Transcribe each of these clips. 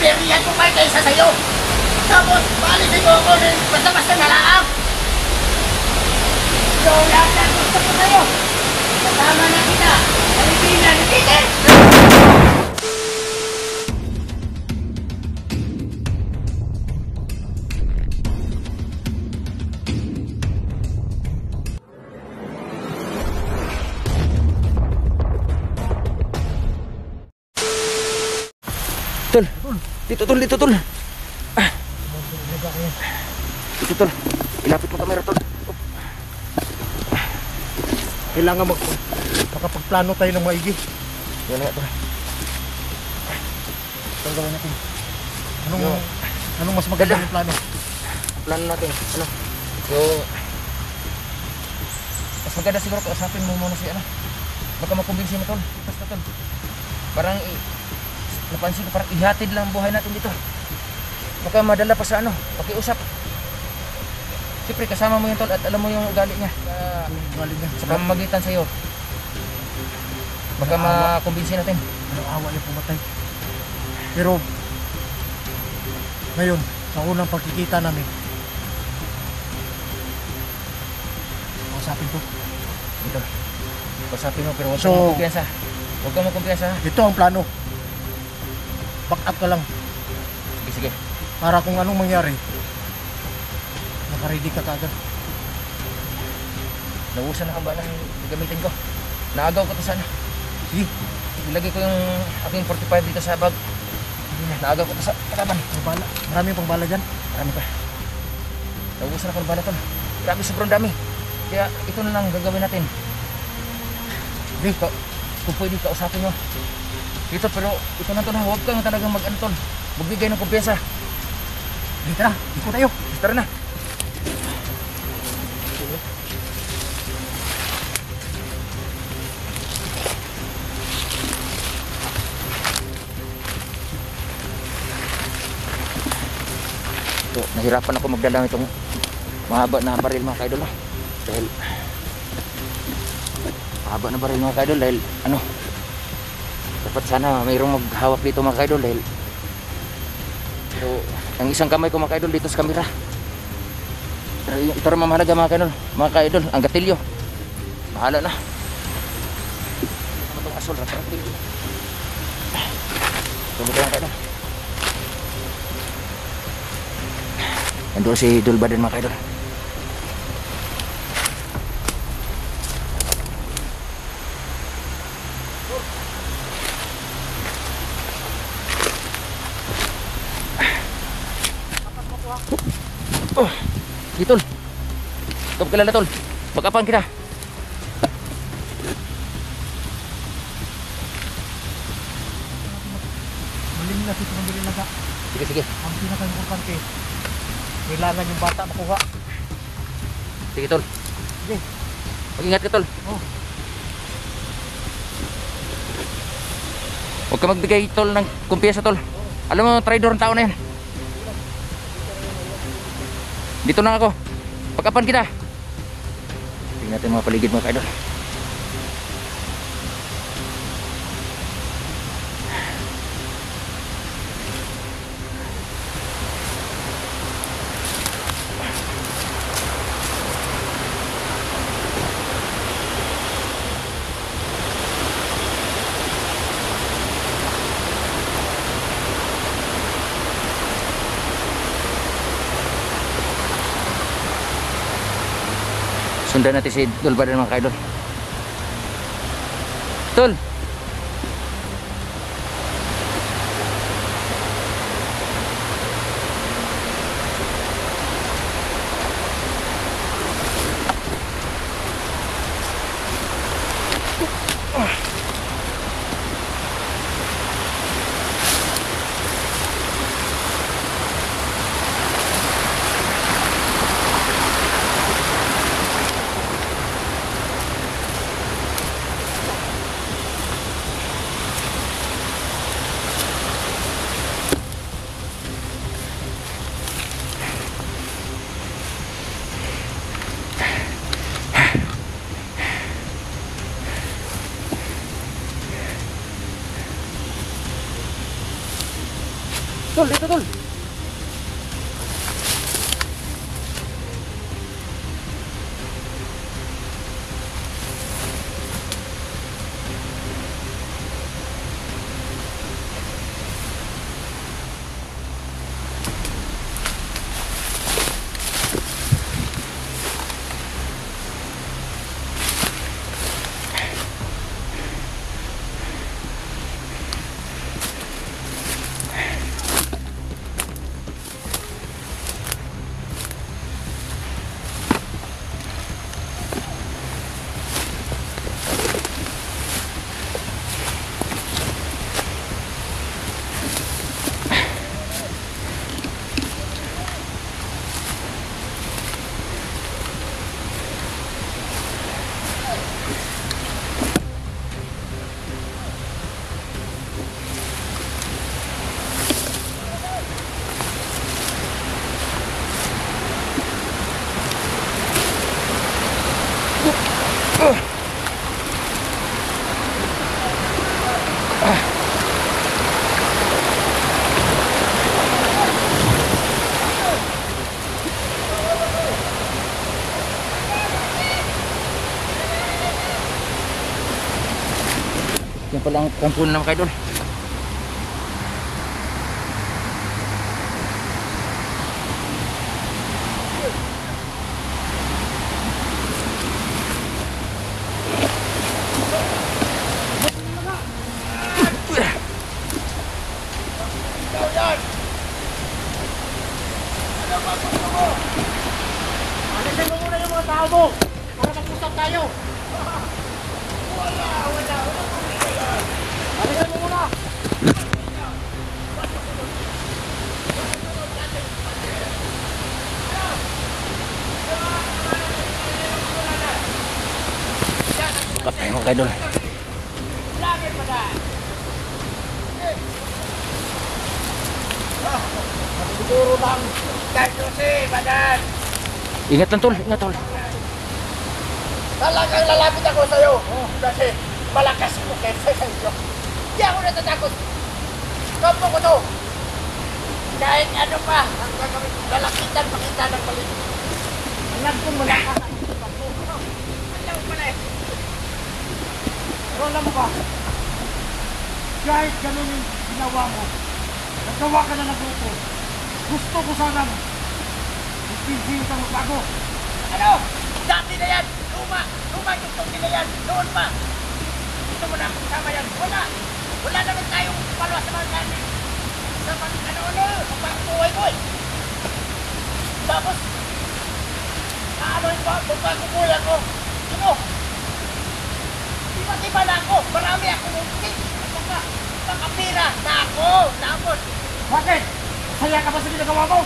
Piniriyan ko kayo kaysa sa'yo. Tapos, paalisin mo ako ng basta-basta nalaang. So, lahat na gusto ko sa'yo. Kasama na kita. Pilipinas, Peter! Tol, dito tol, dito tol. Dito tol, ilapit mo kamera tol. Kailangan makapagplano tayo ng maigi. Yan nga tol. Ang gawin natin. Anong mas maganda yung plano? Plano natin, ano? So, mas maganda siguro kausapin mo muna si ano. Baka makumbinsi mo tol. Basta tol. Parang napansin ko parang ihatid lang ang buhay natin dito. Baka madala pa sa ano, pakiusap. Siyempre kasama mo yun tol at alam mo yung ugali niya. Sa pamamagitan sa'yo. Baka makumbinsi natin. Anong awa niya pumatay. Pero ngayon, sa unang pagkikita namin, kausapin ko. Dito. Kausapin mo pero huwag So, kang magkumpiyansa. Huwag kang magkumpiyansa. Ito ang plano. Back up ka lang. Sige, sige. Para kung anong mangyari, nakaready ka kaagad. Nauusan na kang bala yung gagamitin ko. Naagaw ko to sana. Sige. Ilagay ko yung aking 45 dito sa bag. Naagaw ko to sa kalaban. May bala. Maraming pang bala dyan. Marami pa. Nauusan ako ng bala tol. Grabe, sobrang dami. Kaya ito na lang gagawin natin. Sige. Kung pwede kausapin mo. Dito pero ito na tol ha. Huwag kang talagang mag-ano tol. Magbigay ng kumpiyansa. Dito na. Iko tayo. Tara na. So, nahirapan ako magdala itong mahaba na baril mga kaidol ha. Dahil mahaba na baril mga kaidol dahil ano, dapat sana mayroong maghawak dito mga kaidol dahil pero ang isang kamay ko mga kaidol dito sa kamera. Pero ito rin mahalaga mga kaidol, ang gatilyo bahala na. Ano itong asol, gatilyo. Tumuto lang kaidol. Nandun si Dulbadan mga kaidol. Oh, di tol. Stop ka lala tol. Pagkapan kita. Maling na dito ng naga. Sige, sige. Ang pinaka-importante, kailangan yung bata makuha. Sige tol. Sige. Mag-ingat ka tol. Oh. Huwag ka magbigay tol ng kumpiyansa tol. Alam mo, traidor ang tao na yan. Dito na ako. Pagkapan kita. Tingnan natin mga paligid mga kaidol. Sundan natin si Dulbadan mga kaidol. Tol! Tol, dito tol. Yan pala ang kampunan ng mga idol. Alisin mo muna yung mga tao mo para mag-usap tayo. Alisin mo muna. Patay mga idol. Siguro lang. Kahit kasi, badan. Ingat lang tol, ingat tol. Talagang lalapit ako sa'yo. Kasi malakas ko kaysa sa'yo. Hindi ako natatakot. Kampo ko to. Kahit ano pa, ang gagawin ko, lalapitan pa kita ng balik. Alam ko malakas ang isipan mo. Alam ko na eh. Pero alam mo ba, kahit ganun yung ginawa mo, nagawa ka na ng grupo, gusto ko sanang ipinsinin ka magbago. Ano? Dati na yan! Luma yung tungkol na yan! Noon pa! Gusto mo na kasama yan? Wala naman tayong palwa sa mga kanin. Sa mga buhay ko eh. Tapos, aanoin pa, buhay ako. Ano? Iba na ako. Marami ako mungkin. Makapira na ako. Tapos, bakit? Masaya ka ba sa ginagawa mo?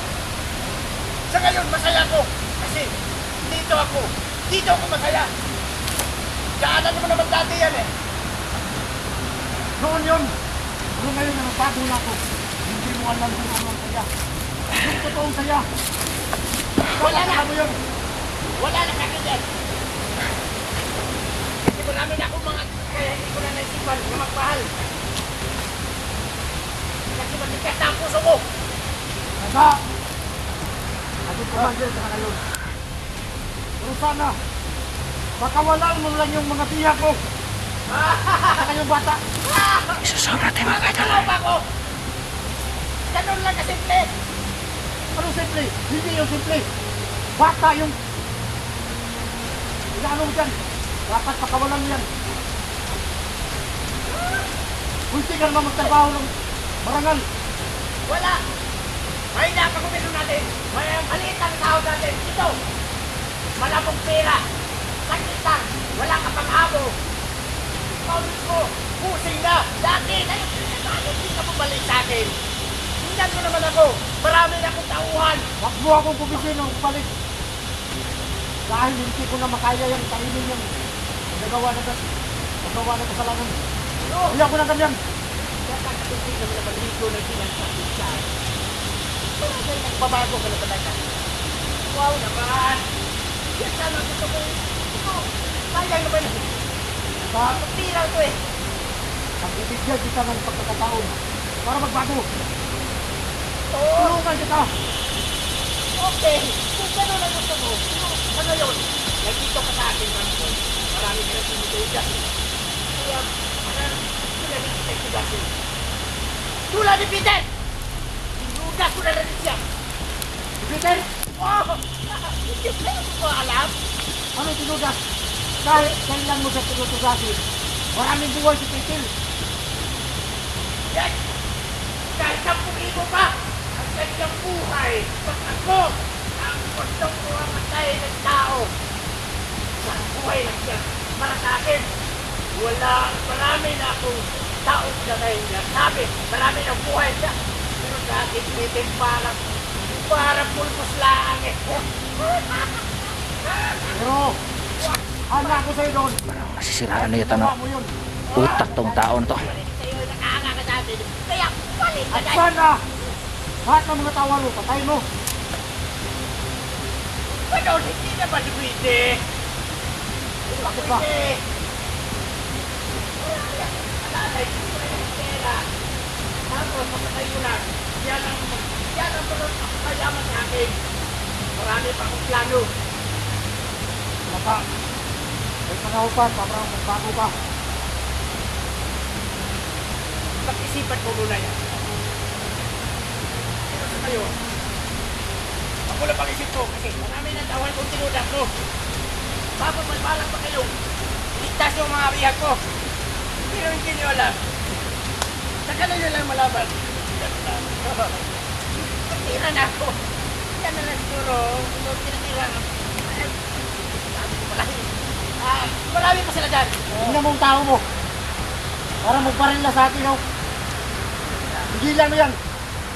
Sa ngayon, masaya ko. Kasi, dito ako masaya. Daanan mo naman dati yan eh. Noon yun. Pero ngayon na nabago na ako. Hindi mo alam kung ano ang saya. Yung totoong saya. Wala na. Ano yun? Wala na kakagyan. Kasi marami na akong mga kaya hindi ko na naisipan na magpahal. Kasi matikas na ang puso ko. Nasa! Ako pumandir ka na ngayon. Pero sana, makawalan mo lang yung mga tiyak ko. Sa kanyang bata. Isusama natin mga idol. Ano ba ko? Ganun lang kasimple. Ano simple? Hindi yung simple. Bata yung... Inaano mo dyan? Dapat pakawalan mo yan. Kunti ka naman magtrabaho ng marangal. Wala. May napagumino natin. May maliit ang tao natin. Ito. Malabong pera. Sakitan. Wala ka pang abo. Paulit ko. Pusing na. Dati. Hindi ka bumalik sa akin. Tingnan mo naman ako. Marami na akong tauhan. Huwag mo akong pumisin ng balik. Dahil hindi ko na makaya yung kainin yung nagawa na kasalanan. Hindi ako na ganyan. Kaya kakatubig naman na maligo na pinagsabi siya. Kaya nagbabago ka na talaga. Wow naman! Yan sana gusto ko. Sayang naman. Pagpira ito eh. Pag-ibigyan kita ng pagkakataon para magbago. Tulungan kita. Okay. Kung gano'n ang gusto mo, ano yun? Nandito ka sa akin, Ramon. Marami ka na sinutugas. Kaya, tulad ni Peter tugasin. Tulad ni Peter! Sinugas ko na rin siya. Peter? Wow! Hindi ko alam. Ano sinugas? Kahit kailan mo siya sinutugasin. Maraming buhay si Peter. Yan! Kahit 10,000 pa! Ang kanyang buhay! Pag ako, ang gustong ko ang matay ng tao. Sa buhay lang siya. Para sa akin, marami na akong taong sanay na sabi, marami ng buhay siya. Pero sa akin, Peter, parang pulpos lang eh. Pero, handa ko sa'yo doon. Parang nasisiraan na yata ng utak tong taon to. Kaya palit ka At dahil. sana, lahat ng mga tawa mo, patay mo. Ano, hindi naman pwede. Bakit ba? Alalay ko na yung pera. Tapos, papatay mo lang. Yan ang kayaman sa akin. Marami pa akong plano. Baka, may panahon pa, parang magbago ka. Pag-isipan ko muna yan. Pero sa ngayon, ako lang pag-isip ko kasi marami ng tawan kong tinudak ko. Tapos may balak pa kayo. Ligtas yung mga bihag ko. Pero hindi nyo alam. Saka na nyo lang malaman. Pagtira na ako. Yan na lang siguro. Kung tinatira na. Marami pa sila dyan. Tingnan mo ang tao mo. Para magparil na sa atin, no? Higilan mo yan.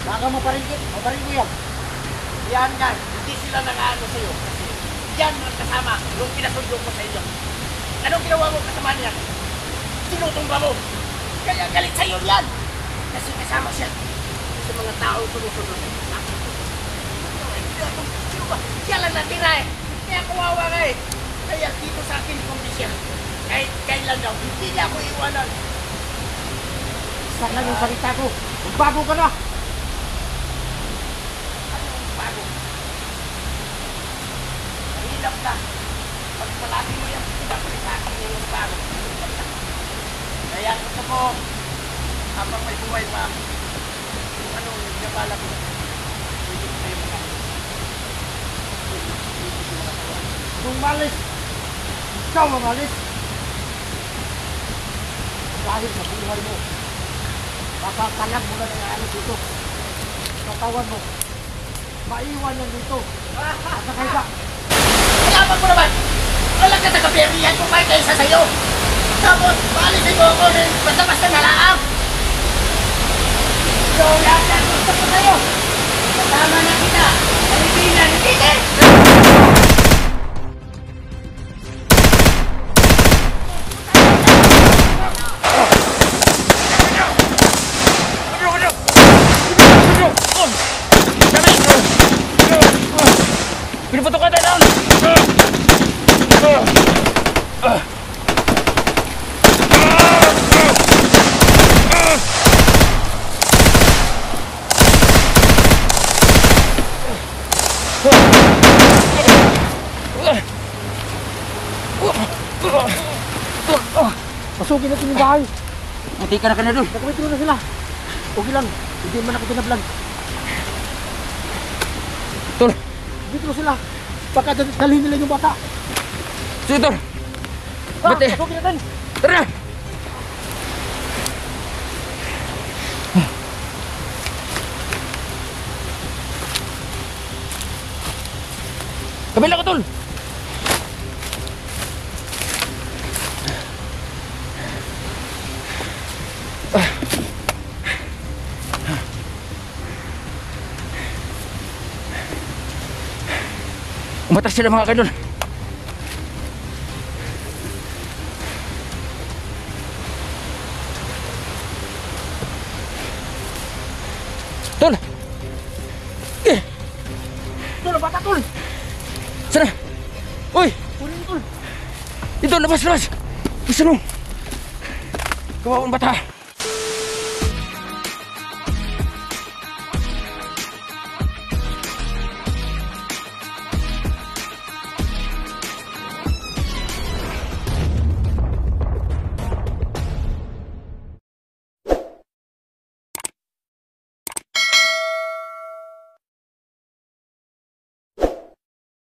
Baka maparil ko yan. Yan yan. Hindi sila nang-ano sa'yo. Kasi yan ang kasama nung pinasundo ko sa inyo. Anong ginawa mo kasama niya? Tinutumba mo. Kaya galit sa'yo yan. Kasi kasama siya sa mga taong sumusunod. Siya lang natira eh. Kaya kawawa nga eh. Kaya dito sa akin kondisyon. Kahit kailan daw, hindi niya ako iwanan. Isa lang yung salita ko. Magbago ka na. Anong bago? Mahirap na. Pag palagi mo yan, hindi ko sa akin yung bago. Kaya gusto ko, habang may buhay pa, kung anong nagkabala ko, hindi ko kayo mga. Kung malis, ikaw ang malis. Dahil sa buhay mo, makakalag mo na nangyari dito. Katawan mo, maiwan yan dito. At sakay ka. Kailangan mo naman! Walang katagapirihan kung kahit isa sa'yo! Tapos, paalisin mo ako rin basta-basta nalaang! So, lahat ang gusto ko sa'yo! Kasama na kita! Pilipinan, Peter! Pinuputok ka tayo! Masukin natin yung bahay. Munti ka na doon. Nakamit na sila. Okay lang, hindi man ako tinablan. Tol! Dito sila. Baka dalhin nila yung bata. Sige, Tol! Bate! Masukin natin. Tara! Kabila ka, Tol! Umatras sila mga kaidol. Tol! Tol, bata tol. Sana! Uy! Kunin tol. Dito, labas! Bisa mo! Kawawang bata!